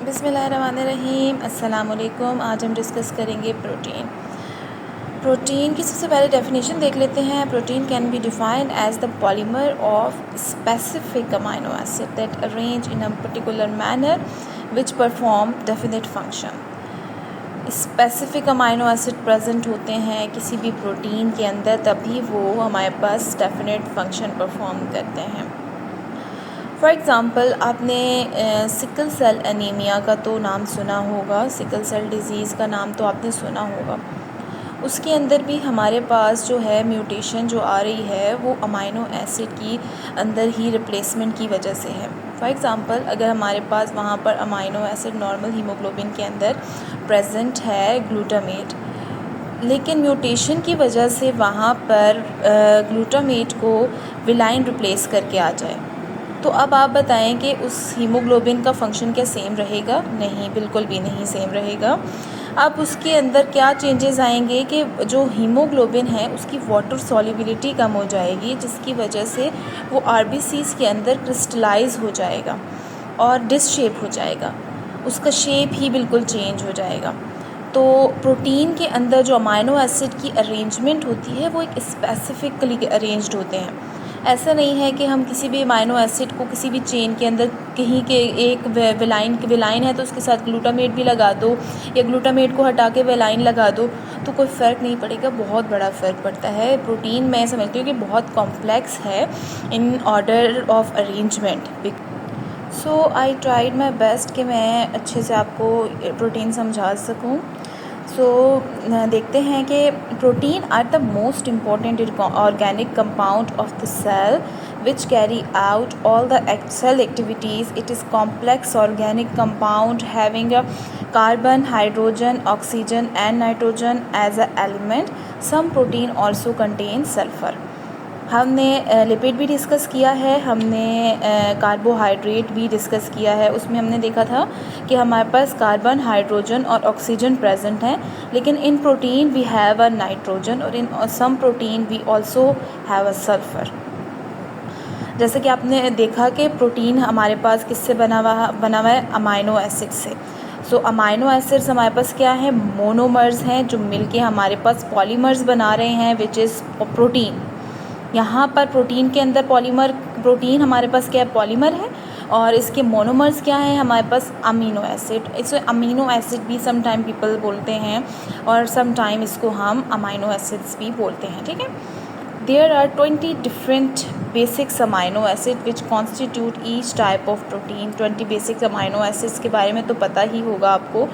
बिस्मिल्लाहिर्रहमानिर्रहीम। अस्सलाम वालेकुम। आज हम डिस्कस करेंगे प्रोटीन। प्रोटीन की सबसे पहले डेफिनेशन देख लेते हैं। Protein can be defined as the polymer of specific amino acid that arrange in a particular manner which perform definite function. Specific amino acid present होते हैं किसी भी प्रोटीन के अंदर, तभी वो हमारे पास डेफिनेट फंक्शन परफॉर्म करते हैं। फॉर एग्ज़ाम्पल, आपने सिकल सेल एनीमिया का तो नाम सुना होगा, सिकल सेल डिज़ीज़ का नाम तो आपने सुना होगा। उसके अंदर भी हमारे पास जो है म्यूटेशन जो आ रही है वो अमाइनो एसिड की अंदर ही रिप्लेसमेंट की वजह से है। फॉर एग्ज़ाम्पल, अगर हमारे पास वहाँ पर अमाइनो एसिड नॉर्मल हीमोग्लोबिन के अंदर प्रेजेंट है ग्लूटामेट, लेकिन म्यूटेशन की वजह से वहाँ पर ग्लूटामेट को विलाइन रिप्लेस करके आ जाए, तो अब आप बताएं कि उस हीमोग्लोबिन का फंक्शन क्या सेम रहेगा? नहीं, बिल्कुल भी नहीं सेम रहेगा। अब उसके अंदर क्या चेंजेस आएंगे कि जो हीमोग्लोबिन है उसकी वाटर सॉल्युबिलिटी कम हो जाएगी, जिसकी वजह से वो आरबीसीज़ के अंदर क्रिस्टलाइज हो जाएगा और डिस शेप हो जाएगा, उसका शेप ही बिल्कुल चेंज हो जाएगा। तो प्रोटीन के अंदर जो अमाइनो एसिड की अरेंजमेंट होती है वो एक स्पेसिफिकली अरेंज्ड होते हैं। ऐसा नहीं है कि हम किसी भी अमाइनो एसिड को किसी भी चेन के अंदर कहीं के एक वेलाइन है तो उसके साथ ग्लूटामेट भी लगा दो, या ग्लूटामेट को हटा के वेलाइन लगा दो, तो कोई फ़र्क नहीं पड़ेगा। बहुत बड़ा फ़र्क पड़ता है। प्रोटीन मैं समझती हूँ कि बहुत कॉम्प्लेक्स है in order of arrangement. So I tried my best कि मैं अच्छे से आपको प्रोटीन समझा सकूँ। देखते हैं कि protein are the most important organic compound of the cell which carry out all the cell activities. It is complex organic compound having a carbon, hydrogen, oxygen and nitrogen as an element. Some protein also contain sulfur. हमने lipid भी discuss किया है, हमने carbohydrate भी discuss किया है। उसमें हमने देखा था कि हमारे पास कार्बन, हाइड्रोजन और ऑक्सीजन प्रेजेंट हैं, लेकिन in protein we have a nitrogen और in some protein we also have a sulphur. जैसे कि आपने देखा कि प्रोटीन हमारे पास किससे बना हुआ है? अमाइनो एसिड से। अमाइनो एसिड्स हमारे पास क्या है? मोनोमर्स हैं जो मिलके हमारे पास पॉलीमर्स बना रहे हैं, विच इज़ प्रोटीन। यहाँ पर प्रोटीन के अंदर प्रोटीन हमारे पास क्या है? पॉलीमर है, और इसके मोनोमर्स क्या है? हमारे पास अमीनो एसिड। इसे अमीनो एसिड भी सम टाइम पीपल बोलते हैं और सम टाइम इसको हम अमाइनो एसिड्स भी बोलते हैं। ठीक है। There are 20 different basic amino acid which constitute each type of protein. 20 basic amino acids के बारे में तो पता ही होगा आपको,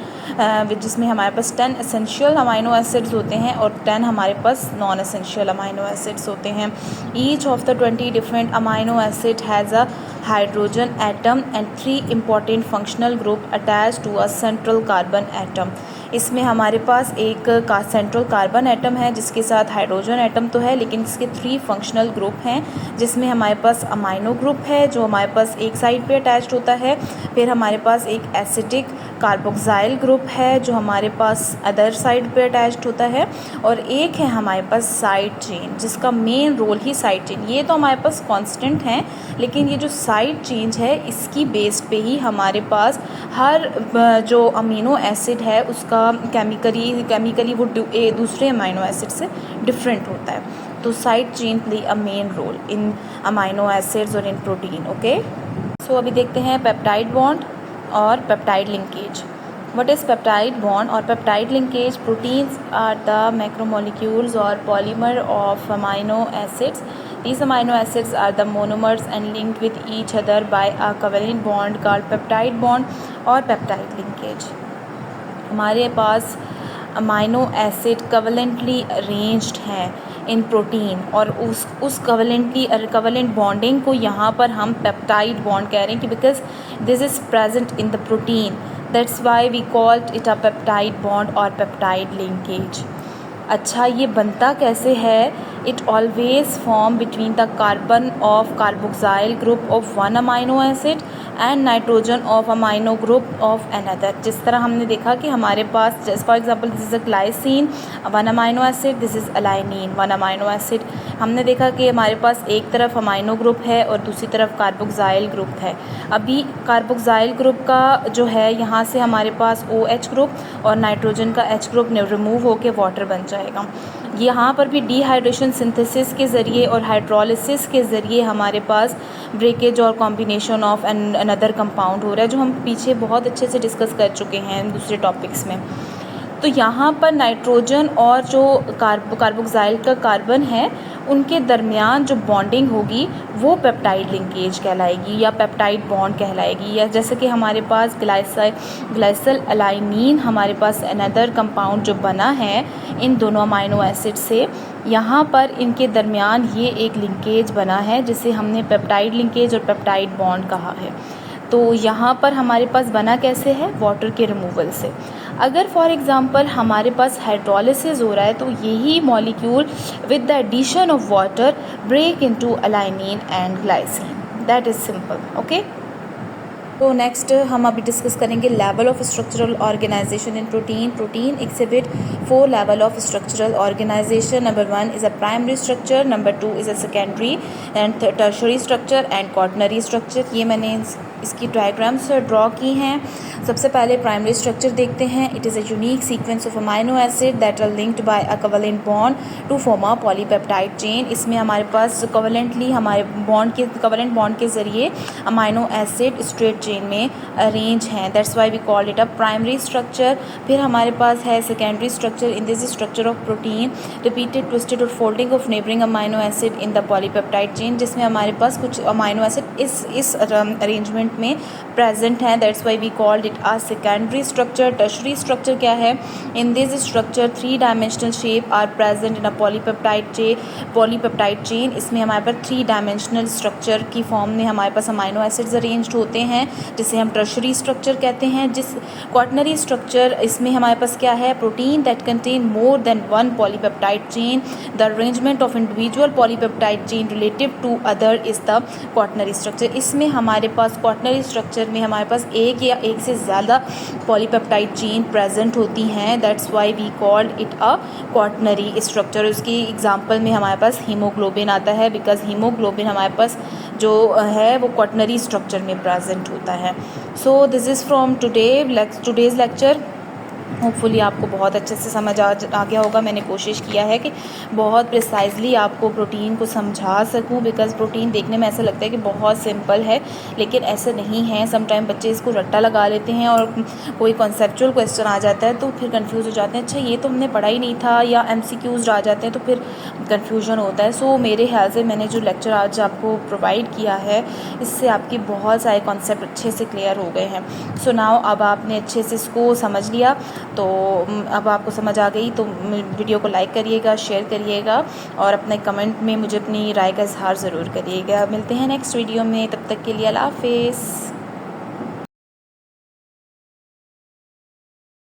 जिसमें हमारे पास 10 essential amino acids होते हैं और 10 हमारे पास non essential amino acids होते हैं। Each of the 20 different amino acid has a hydrogen atom and 3 important functional group attached to a central carbon atom. इसमें हमारे पास एक सेंट्रल कार्बन एटम है जिसके साथ हाइड्रोजन एटम तो है, लेकिन इसके 3 फंक्शनल ग्रुप हैं, जिसमें हमारे पास अमाइनो ग्रुप है जो हमारे पास एक साइड पे अटैच्ड होता है, फिर हमारे पास एक एसिडिक कार्बोक्साइल ग्रुप है जो हमारे पास अदर साइड पे अटैच्ड होता है, और एक है हमारे पास साइड चेन जिसका मेन रोल ही साइड चेन। ये तो हमारे पास कांस्टेंट हैं, लेकिन ये जो साइड चेन है इसकी बेस पे ही हमारे पास हर जो अमीनो एसिड है उसका केमिकली वो दूसरे अमाइनो एसिड से डिफरेंट होता है। तो side chain play a main role in amino acids और इन प्रोटीन। ओके, अभी देखते हैं पेप्टाइड बॉन्ड और peptide linkage. What is peptide bond और peptide linkage? Proteins are the macromolecules और polymer of amino acids. These amino acids are the monomers and linked with each other by a covalent bond called peptide bond और peptide linkage. हमारे पास amino acid कवलेंटली arranged हैं इन protein, और उस covalent bonding को यहाँ पर हम पेप्टाइड बॉन्ड कह रहे हैं कि because this is present in the protein, that's why we called it a peptide bond और पेप्टाइड लिंकेज। अच्छा, ये बनता कैसे है? It always form between the carbon of carboxyl group of one amino acid and nitrogen of amino group of another. जिस तरह हमने देखा कि हमारे पास जैसे for example this is a glycine 1 amino acid, this is alanine 1 amino acid. हमने देखा कि हमारे पास एक तरफ अमाइनो ग्रुप है और दूसरी तरफ कार्बोक्साइल ग्रुप है। अभी कार्बोक्साइल ग्रुप का जो है यहाँ से हमारे पास OH ग्रुप और नाइट्रोजन का H ग्रुप रिमूव होकर वाटर बन जाएगा। यहाँ पर भी डिहाइड्रेशन सिंथेसिस के ज़रिए और हाइड्रोलिसिस के ज़रिए हमारे पास ब्रेकेज और कॉम्बिनेशन ऑफ अनदर कंपाउंड हो रहा है, जो हम पीछे बहुत अच्छे से डिस्कस कर चुके हैं दूसरे टॉपिक्स में। तो यहाँ पर नाइट्रोजन और जो कार्बोक्साइल का कार्बन है उनके दरमियान जो बॉन्डिंग होगी वो पेप्टाइड लिंकेज कहलाएगी या पेप्टाइड बॉन्ड कहलाएगी। या जैसे कि हमारे पास ग्लाइसल अलाइनिन हमारे पास अनदर कंपाउंड जो बना है इन दोनों अमाइनो एसिड से, यहाँ पर इनके दरमियान ये एक लिंकेज बना है जिसे हमने पेप्टाइड लिंकेज और पेप्टाइड बॉन्ड कहा है। तो यहाँ पर हमारे पास बना कैसे है, वाटर के रिमूवल से। अगर फॉर एग्ज़ाम्पल हमारे पास हाइड्रोलिसिस हो रहा है तो यही molecule with the addition of water break into alanine and glycine. That is simple. Okay, तो नेक्स्ट हम अभी डिस्कस करेंगे level of structural organisation in protein. Protein exhibit 4 level of structural organisation. Number 1 is a primary structure, number 2 is a secondary and tertiary structure and quaternary structure. ये मैंने इसकी diagrams draw की हैं। सबसे पहले प्राइमरी स्ट्रक्चर देखते हैं। It is a unique sequence of amino acid that are linked by a covalent bond to form a polypeptide chain. इसमें हमारे पास कोवेलेंटली हमारे कोवेलेंट बॉन्ड के ज़रिए अमाइनो एसिड स्ट्रेट चेन में अरेंज हैं। That's why we called it a primary structure. फिर हमारे पास है secondary structure. In this structure of protein repeated twisted और folding of neighbouring amino acid in the polypeptide chain, जिसमें हमारे पास कुछ अमाइनो एसिड इस अरेंजमेंट में प्रेजेंट हैं। That's why we called it a secondary structure. Tertiary structure क्या है, in this structure 3 dimensional shape are present in a polypeptide chain. इसमें हमारे पास 3 डायमेंशनल स्ट्रक्चर की फॉर्म में हमारे पास अमाइनो एसिड्स अरेंज्ड होते हैं, जिसे हम टर्शरी स्ट्रक्चर कहते हैं। जिस क्वाटरनरी स्ट्रक्चर, इसमें हमारे पास क्या है, protein that contain more than 1 polypeptide chain. The arrangement of individual polypeptide chain relative to other is the quaternary structure. इसमें हमारे पास क्वाटरनरी स्ट्रक्चर में हमारे पास एक या एक से ज़्यादा पॉलीपेप्टाइड चेन प्रेजेंट होती हैं। That's why we called it a quaternary structure. उसकी एग्जांपल में हमारे पास हीमोग्लोबिन आता है, बिकॉज हीमोग्लोबिन हमारे पास जो है वो क्वाटरनरी स्ट्रक्चर में प्रेजेंट होता है। So this is from today's lecture. Hopefully आपको बहुत अच्छे से समझ आ गया होगा। मैंने कोशिश किया है कि बहुत प्रिसाइजली आपको प्रोटीन को समझा सकूं, बिकॉज़ प्रोटीन देखने में ऐसा लगता है कि बहुत सिंपल है, लेकिन ऐसे नहीं है। समटाइम बच्चे इसको रट्टा लगा लेते हैं और कोई कॉन्सेप्चुअल क्वेश्चन आ जाता है तो फिर कंफ्यूज हो जाते हैं, अच्छा ये तो हमने पढ़ा ही नहीं था, या MCQs आ जाते हैं तो फिर कन्फ्यूजन होता है। सो मेरे ख्याल से मैंने जो लेक्चर आज आपको प्रोवाइड किया है इससे आपके बहुत सारे कॉन्सेप्ट अच्छे से क्लियर हो गए हैं। सो नाउ अब आपने अच्छे से इसको समझ लिया, तो अब आपको समझ आ गई तो वीडियो को लाइक करिएगा, शेयर करिएगा और अपने कमेंट में मुझे अपनी राय का इजहार ज़रूर करिएगा। मिलते हैं नेक्स्ट वीडियो में, तब तक के लिए अल्लाह हाफ़िज़।